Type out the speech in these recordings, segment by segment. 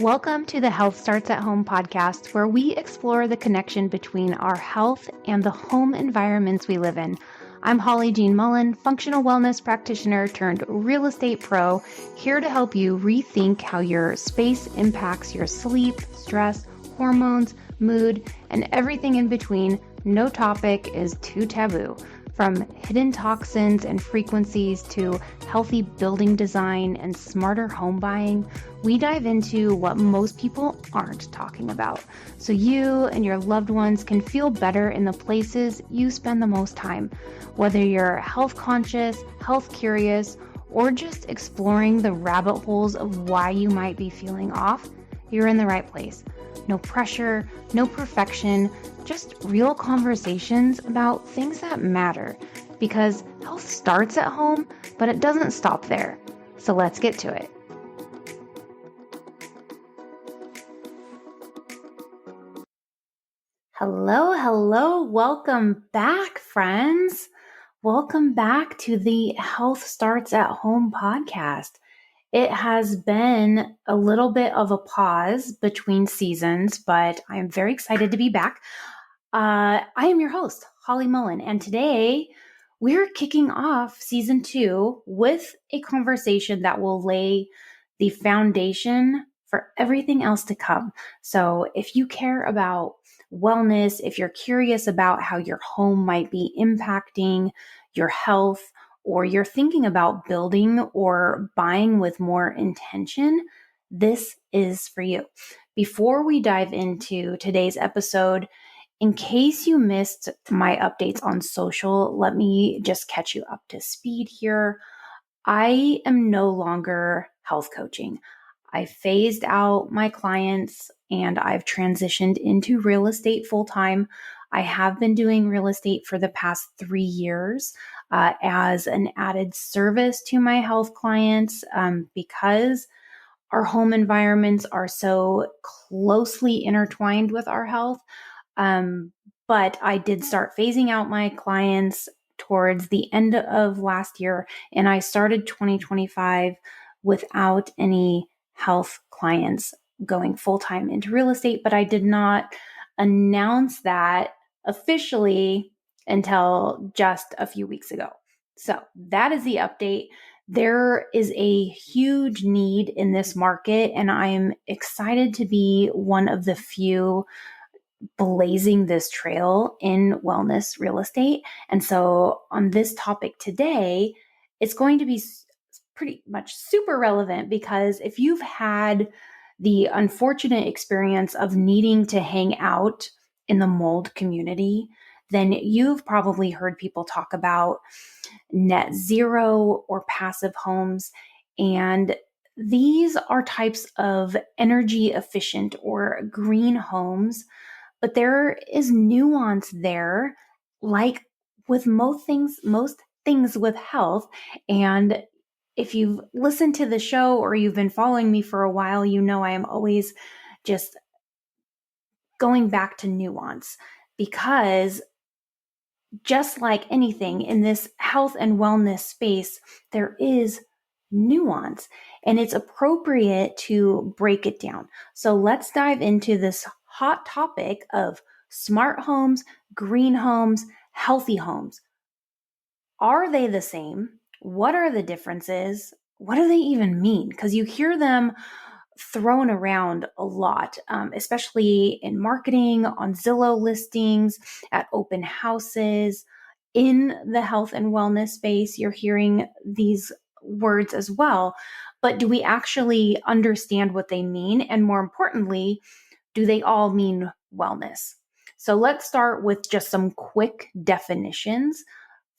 Welcome to the Health Starts at Home podcast, where we explore the connection between our health and the home environments we live in. I'm Holly Jean Mullen, functional wellness practitioner turned real estate pro, here to help you rethink how your space impacts your sleep, stress, hormones, mood, and everything in between. No topic is too taboo. From hidden toxins and frequencies to healthy building design and smarter home buying, we dive into what most people aren't talking about, so you and your loved ones can feel better in the places you spend the most time. Whether you're health conscious, health curious, or just exploring the rabbit holes of why you might be feeling off, you're in the right place. No pressure, no perfection, just real conversations about things that matter. Because health starts at home, but it doesn't stop there. So let's get to it. Hello. Welcome back, friends. Welcome back to the Health Starts at Home podcast. It has been a little bit of a pause between seasons, but I'm very excited to be back. I am your host, Holly Mullen, and today we're kicking off season 2 with a conversation that will lay the foundation for everything else to come. So if you care about wellness, if you're curious about how your home might be impacting your health, or you're thinking about building or buying with more intention, this is for you. Before we dive into today's episode, in case you missed my updates on social, let me just catch you up to speed here. I am no longer health coaching. I phased out my clients and I've transitioned into real estate full time. I have been doing real estate for the past 3 years as an added service to my health clients because our home environments are so closely intertwined with our health. But I did start phasing out my clients towards the end of last year, and I started 2025 without any health clients going full-time into real estate, but I did not announce that officially until just a few weeks ago. So that is the update. There is a huge need in this market, and I'm excited to be one of the few blazing this trail in wellness real estate. And so on this topic today, it's going to be pretty much super relevant because if you've had the unfortunate experience of needing to hang out in the mold community, then you've probably heard people talk about net zero or passive homes. And these are types of energy efficient or green homes, but there is nuance there, like with most things with health. And if you've listened to the show or you've been following me for a while, you know I am always just going back to nuance, because just like anything in this health and wellness space, there is nuance, and it's appropriate to break it down. So let's dive into this hot topic of smart homes, green homes, healthy homes. Are they the same? What are the differences? What do they even mean? Because you hear them thrown around a lot, especially in marketing, on Zillow listings, at open houses. In the health and wellness space, you're hearing these words as well. But do we actually understand what they mean? And more importantly, do they all mean wellness? So let's start with just some quick definitions.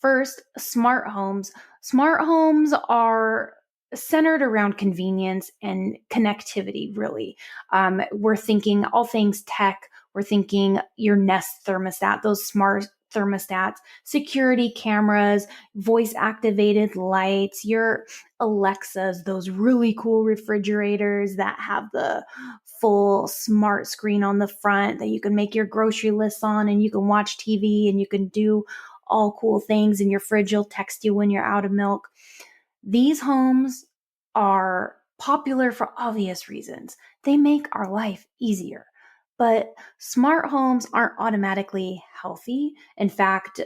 First, smart homes. Smart homes are centered around convenience and connectivity, really. We're thinking all things tech. We're thinking your Nest thermostat, those smart thermostats, security cameras, voice activated lights, your Alexas, those really cool refrigerators that have the full smart screen on the front that you can make your grocery lists on, and you can watch TV and you can do all cool things, and your fridge will text you when you're out of milk. These homes are popular for obvious reasons. They make our life easier. But smart homes aren't automatically healthy. In fact,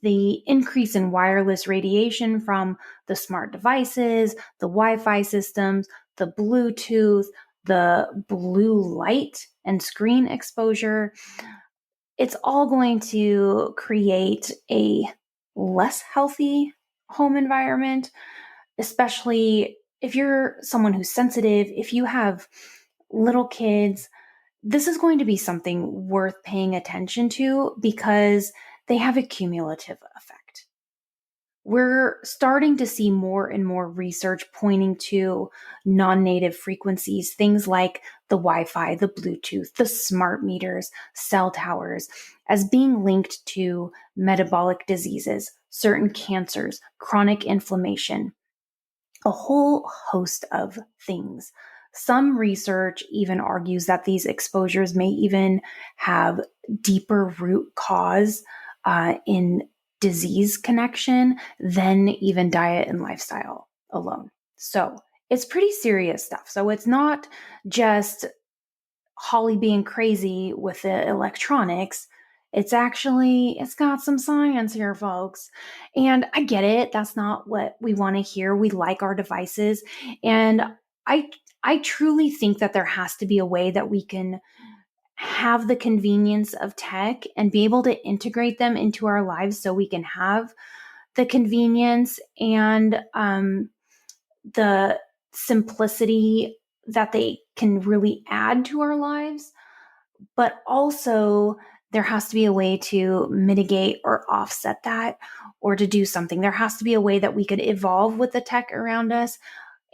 the increase in wireless radiation from the smart devices, the Wi-Fi systems, the Bluetooth, the blue light and screen exposure, it's all going to create a less healthy home environment, especially if you're someone who's sensitive, if you have little kids. This is going to be something worth paying attention to because they have a cumulative effect. We're starting to see more and more research pointing to non-native frequencies, things like the Wi-Fi, the Bluetooth, the smart meters, cell towers, as being linked to metabolic diseases, certain cancers, chronic inflammation, a whole host of things. Some research even argues that these exposures may even have deeper root cause in disease connection than even diet and lifestyle alone. So it's pretty serious stuff. So it's not just Holly being crazy with the electronics. It's got some science here, folks. And I get it. That's not what we want to hear. We like our devices. And I, I truly think that there has to be a way that we can have the convenience of tech and be able to integrate them into our lives so we can have the convenience and the simplicity that they can really add to our lives. But also, there has to be a way to mitigate or offset that or to do something. There has to be a way that we could evolve with the tech around us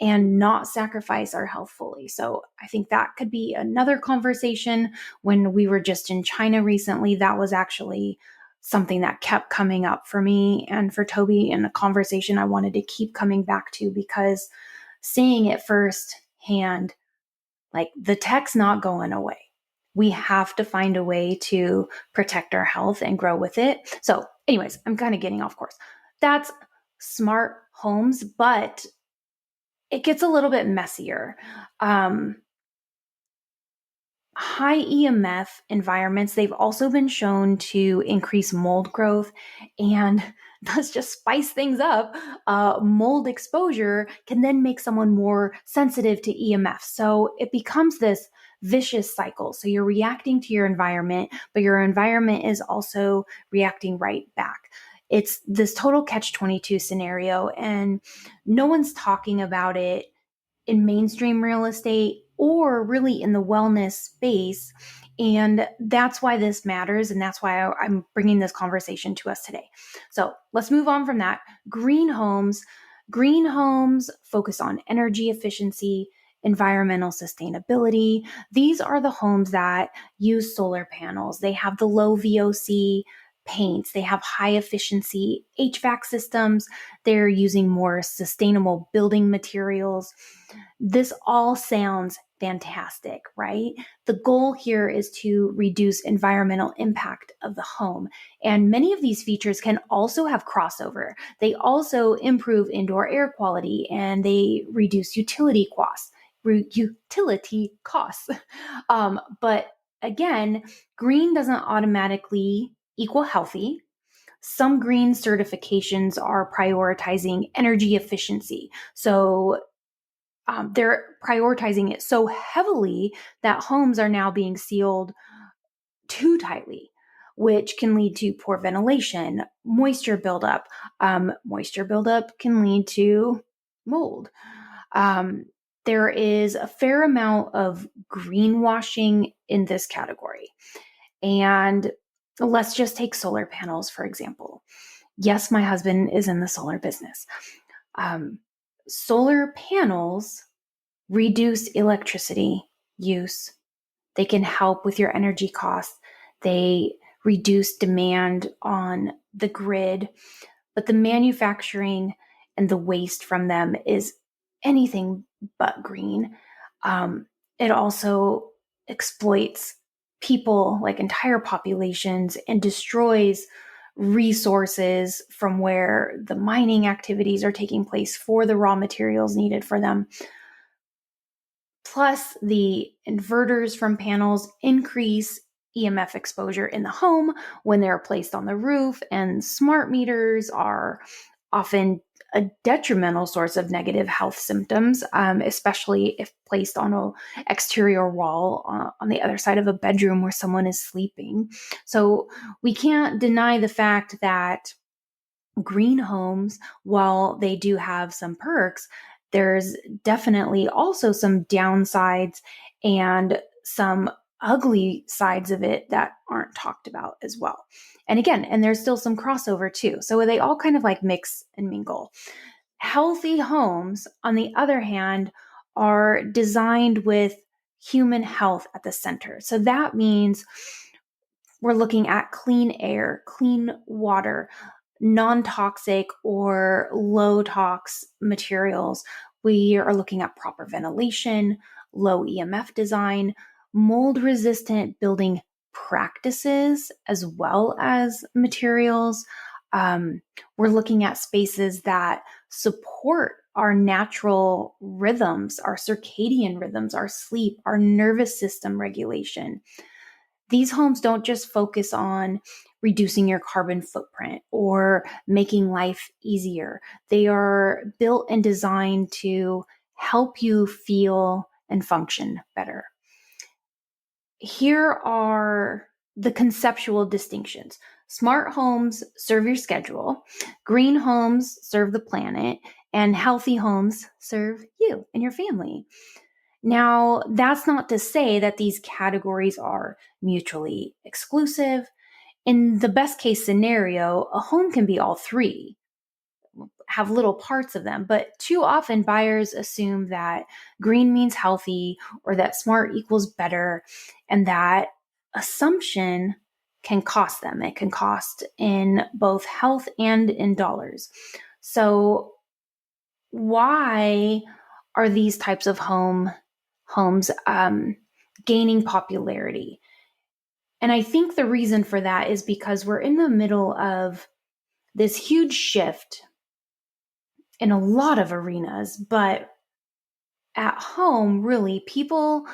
and not sacrifice our health fully. So I think that could be another conversation. When we were just in China recently, that was actually something that kept coming up for me and for Toby, and a conversation I wanted to keep coming back to, because seeing it firsthand, like, the tech's not going away. We have to find a way to protect our health and grow with it. So anyways, I'm kind of getting off course. That's smart homes, but it gets a little bit messier. High EMF environments, they've also been shown to increase mold growth. And let's just spice things up. Mold exposure can then make someone more sensitive to EMF. So it becomes this vicious cycle. So you're reacting to your environment, but your environment is also reacting right back. It's this total catch-22 scenario, and no one's talking about it in mainstream real estate or really in the wellness space. And that's why this matters. And that's why I'm bringing this conversation to us today. So let's move on from that. Green homes. Green homes focus on energy efficiency, environmental sustainability. These are the homes that use solar panels. They have the low VOC paints. They have high efficiency HVAC systems. They're using more sustainable building materials. This all sounds fantastic, right? The goal here is to reduce environmental impact of the home. And many of these features can also have crossover. They also improve indoor air quality, and they reduce utility costs. But again, green doesn't automatically equal healthy. Some green certifications are prioritizing energy efficiency. So they're prioritizing it so heavily that homes are now being sealed too tightly, which can lead to poor ventilation, moisture buildup. Moisture buildup can lead to mold. There is a fair amount of greenwashing in this category. And let's just take solar panels, for example. Yes, my husband is in the solar business. Solar panels reduce electricity use. They can help with your energy costs. They reduce demand on the grid, but the manufacturing and the waste from them is anything but green. It also exploits people, like entire populations, and destroys resources from where the mining activities are taking place for the raw materials needed for them. Plus, the inverters from panels increase EMF exposure in the home when they're placed on the roof, and smart meters are often a detrimental source of negative health symptoms, especially if placed on an exterior wall on the other side of a bedroom where someone is sleeping. So we can't deny the fact that green homes, while they do have some perks, there's definitely also some downsides and some ugly sides of it that aren't talked about as well. And again, and there's still some crossover too. So they all kind of like mix and mingle. Healthy homes, on the other hand, are designed with human health at the center. So that means we're looking at clean air, clean water, non-toxic or low-tox materials. We are looking at proper ventilation, low EMF design, mold-resistant building practices, as well as materials. We're looking at spaces that support our natural rhythms, our circadian rhythms, our sleep, our nervous system regulation. These homes don't just focus on reducing your carbon footprint or making life easier. They are built and designed to help you feel and function better. Here are the conceptual distinctions. Smart homes serve your schedule, green homes serve the planet, and healthy homes serve you and your family. Now, that's not to say that these categories are mutually exclusive. In the best case scenario, a home can be all three, have little parts of them, but too often buyers assume that green means healthy or that smart equals better, and that assumption can cost them. It can cost in both health and in dollars. So why are these types of homes gaining popularity? And I think the reason for that is because we're in the middle of this huge shift in a lot of arenas, but at home, really, people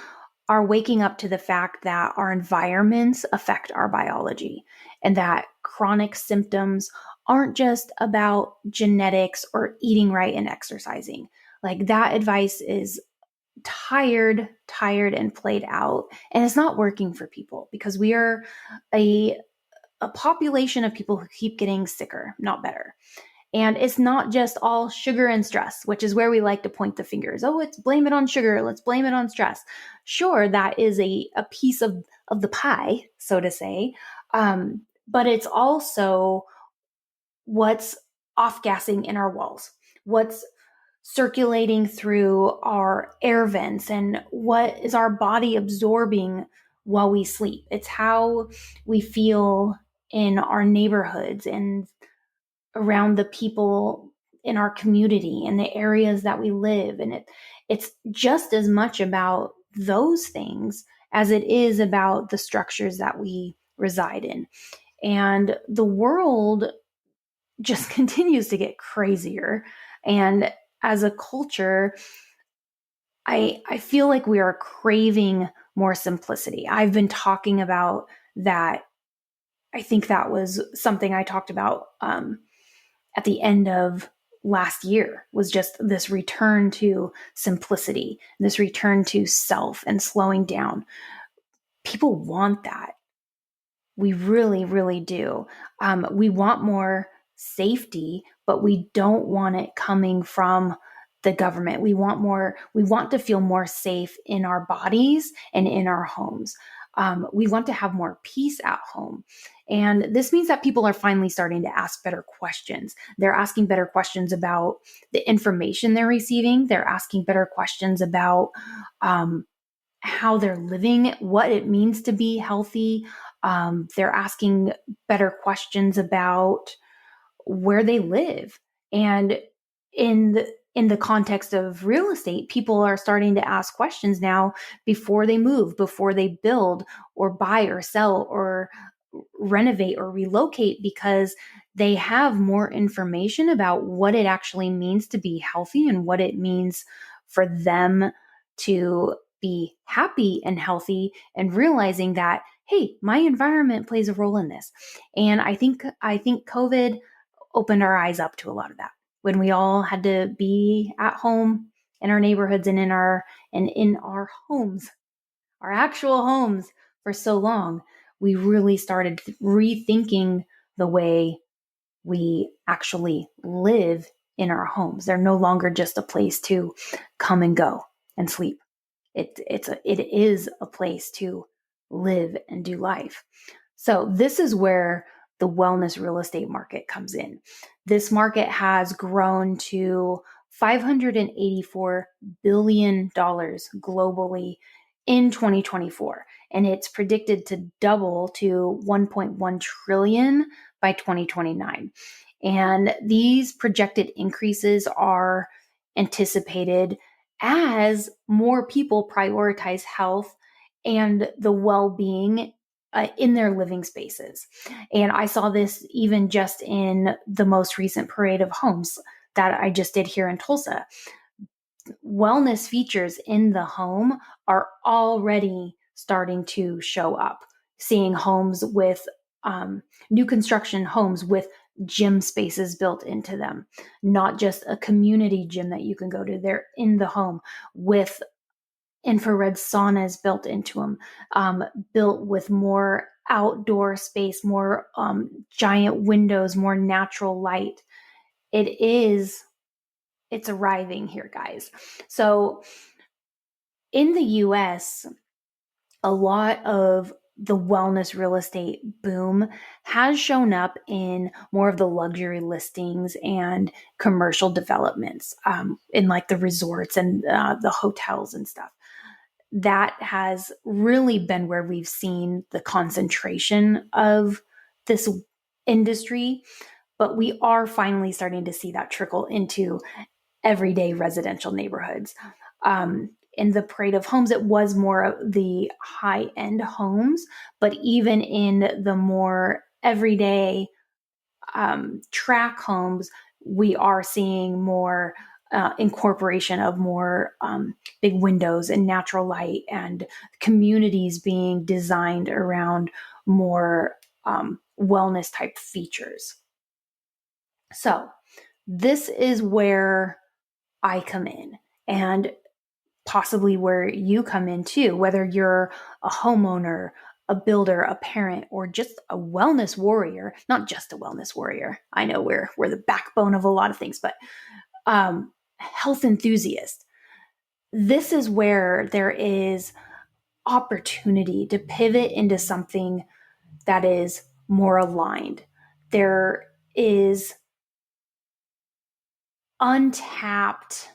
are waking up to the fact that our environments affect our biology and that chronic symptoms aren't just about genetics or eating right and exercising. Like, that advice is tired and played out, and it's not working for people because we are a population of people who keep getting sicker, not better. And it's not just all sugar and stress, which is where we like to point the fingers. Oh, let's blame it on sugar. Let's blame it on stress. Sure, that is a piece of the pie, so to say. But it's also what's off-gassing in our walls, what's circulating through our air vents, and what is our body absorbing while we sleep. It's how we feel in our neighborhoods and around the people in our community and the areas that we live. And it's just as much about those things as it is about the structures that we reside in. And the world just continues to get crazier. And as a culture, I feel like we are craving more simplicity. I've been talking about that. I think that was something I talked about at the end of last year, was just this return to simplicity, this return to self and slowing down. People want that. We really, really do. We want more safety, but we don't want it coming from the government. We want to feel more safe in our bodies and in our homes. We want to have more peace at home. And this means that people are finally starting to ask better questions. They're asking better questions about the information they're receiving. They're asking better questions about how they're living, what it means to be healthy. They're asking better questions about where they live. And in the context of real estate, people are starting to ask questions now before they move, before they build or buy or sell or renovate or relocate, because they have more information about what it actually means to be healthy and what it means for them to be happy and healthy, and realizing that, hey, my environment plays a role in this. And I think COVID opened our eyes up to a lot of that when we all had to be at home in our neighborhoods and in our homes, our actual homes, for so long. We really started rethinking the way we actually live in our homes. They're no longer just a place to come and go and sleep. It is a place to live and do life. So this is where the wellness real estate market comes in. This market has grown to $584 billion globally in 2024, and it's predicted to double to 1.1 trillion by 2029. And these projected increases are anticipated as more people prioritize health and the well-being in their living spaces. And I saw this even just in the most recent parade of homes that I just did here in Tulsa. Wellness features in the home are already starting to show up. Seeing homes with new construction homes with gym spaces built into them, not just a community gym that you can go to. They're in the home with infrared saunas built into them, built with more outdoor space, more giant windows, more natural light. It's arriving here, guys. So in the US, a lot of the wellness real estate boom has shown up in more of the luxury listings and commercial developments, in like the resorts and the hotels and stuff. That has really been where we've seen the concentration of this industry, but we are finally starting to see that trickle into everyday residential neighborhoods. In the parade of homes, it was more of the high-end homes, but even in the more everyday track homes, we are seeing more incorporation of more big windows and natural light, and communities being designed around more wellness type features. So this is where I come in, and possibly where you come in too, whether you're a homeowner, a builder, a parent, or just a wellness warrior. Not just a wellness warrior. I know we're the backbone of a lot of things, but health enthusiast. This is where there is opportunity to pivot into something that is more aligned. There is untapped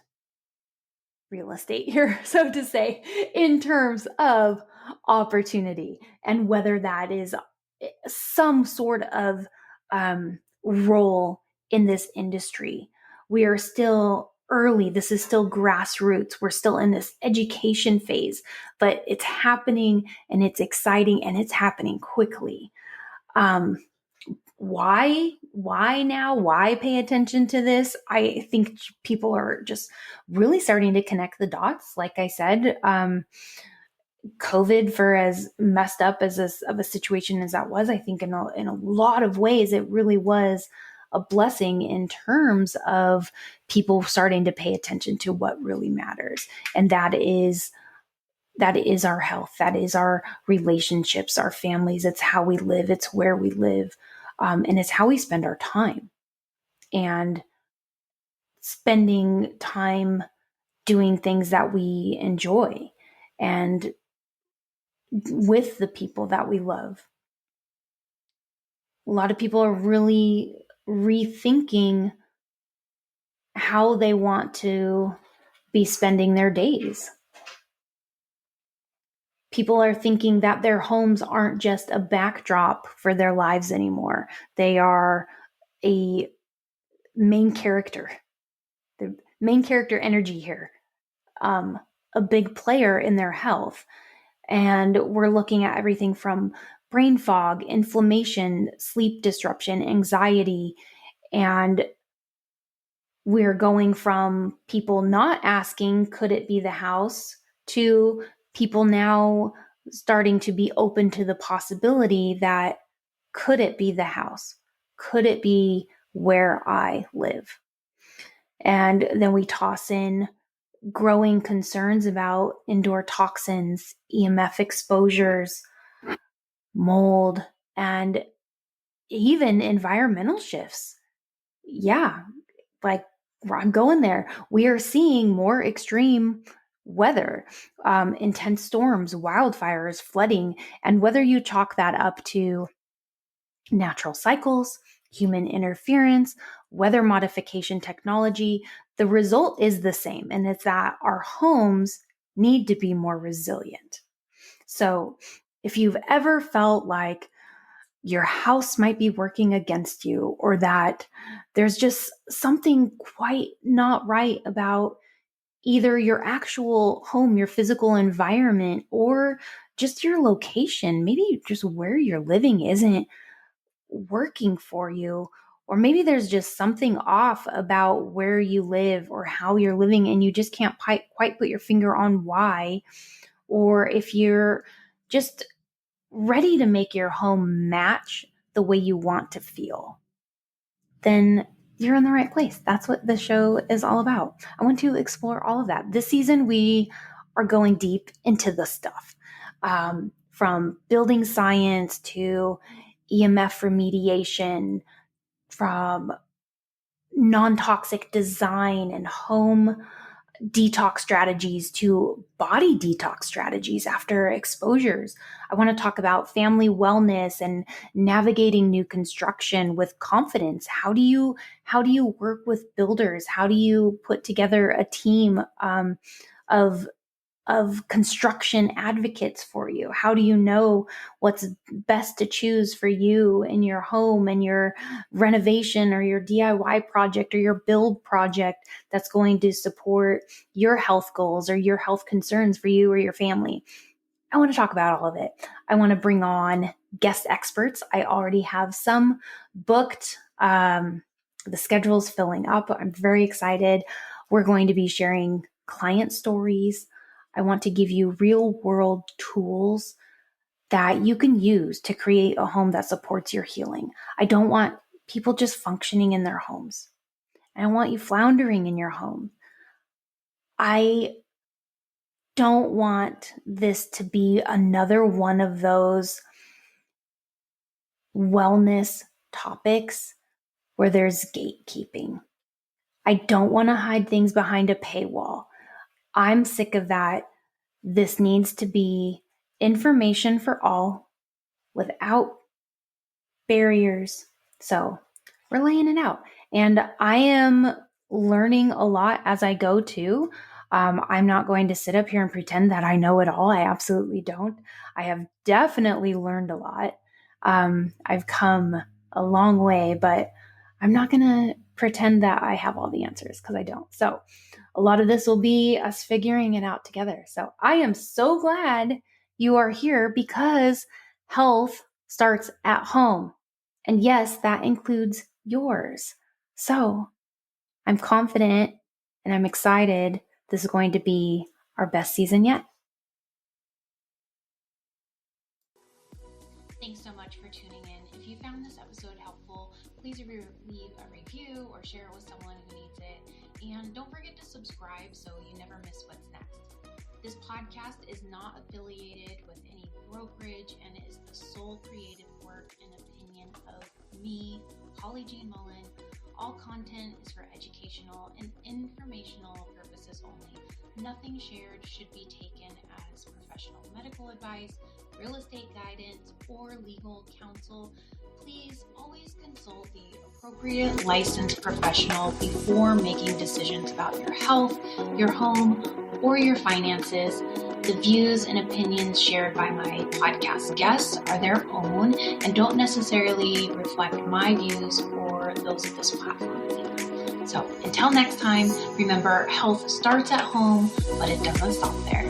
real estate here, so to say, in terms of opportunity, and whether that is some sort of role in this industry. We are still early. This is still grassroots. We're still in this education phase, but it's happening and it's exciting and it's happening quickly. Why now? Why pay attention to this? I think people are just really starting to connect the dots. Like I said, COVID, for as messed up as of a situation as that was, I think in a lot of ways, it really was a blessing in terms of people starting to pay attention to what really matters. And that is our health. That is our relationships, our families. It's how we live. It's where we live. And it's how we spend our time. And spending time doing things that we enjoy and with the people that we love. A lot of people are really rethinking how they want to be spending their days. People are thinking that their homes aren't just a backdrop for their lives anymore. They are a main character, the main character energy here, a big player in their health. And we're looking at everything from brain fog, inflammation, sleep disruption, anxiety, and we're going from people not asking, could it be the house, to people now starting to be open to the possibility that could it be the house? Could it be where I live? And then we toss in growing concerns about indoor toxins, EMF exposures, mold, and even environmental shifts. Yeah, like I'm going there. We are seeing more extreme weather, intense storms, wildfires, flooding, and whether you chalk that up to natural cycles, human interference, weather modification technology, the result is the same, and it's that our homes need to be more resilient. So if you've ever felt like your house might be working against you, or that there's just something quite not right about either your actual home, your physical environment, or just your location, maybe just where you're living isn't working for you, or maybe there's just something off about where you live or how you're living, and you just can't quite put your finger on why, or if you're just ready to make your home match the way you want to feel, then you're in the right place. That's what the show is all about. I want to explore all of that. This season, we are going deep into the stuff, from building science to EMF remediation, from non-toxic design and home detox strategies to body detox strategies after exposures. I want to talk about family wellness and navigating new construction with confidence. How do you work with builders? How do you put together a team of construction advocates for you? How do you know what's best to choose for you in your home and your renovation or your DIY project or your build project that's going to support your health goals or your health concerns for you or your family? I want to talk about all of it. I want to bring on guest experts. I already have some booked. The schedule's filling up. I'm very excited. We're going to be sharing client stories. I want to give you real world tools that you can use to create a home that supports your healing. I don't want people just functioning in their homes. I don't want you floundering in your home. I don't want this to be another one of those wellness topics where there's gatekeeping. I don't want to hide things behind a paywall. I'm sick of that. This needs to be information for all without barriers. So we're laying it out. And I am learning a lot as I go too. I'm not going to sit up here and pretend that I know it all. I absolutely don't. I have definitely learned a lot. I've come a long way, but I'm not going to pretend that I have all the answers because I don't. So a lot of this will be us figuring it out together. So I am so glad you are here because health starts at home. And yes, that includes yours. So I'm confident and I'm excited. This is going to be our best season yet. Thanks so much for tuning in. If you found this episode helpful, please leave a review or share it with someone who needs it. And don't forget to subscribe so you never miss what's next. This podcast is not affiliated with any brokerage and is the sole creative work and opinion of me, Holly Jean Mullen. All content is for educational and informational purposes only. Nothing shared should be taken as professional medical advice, real estate guidance, or legal counsel. Please always consult the appropriate licensed professional before making decisions about your health, your home, or your finances. The views and opinions shared by my podcast guests are their own and don't necessarily reflect my views or those of this platform. So until next time, remember, health starts at home, but it doesn't stop there.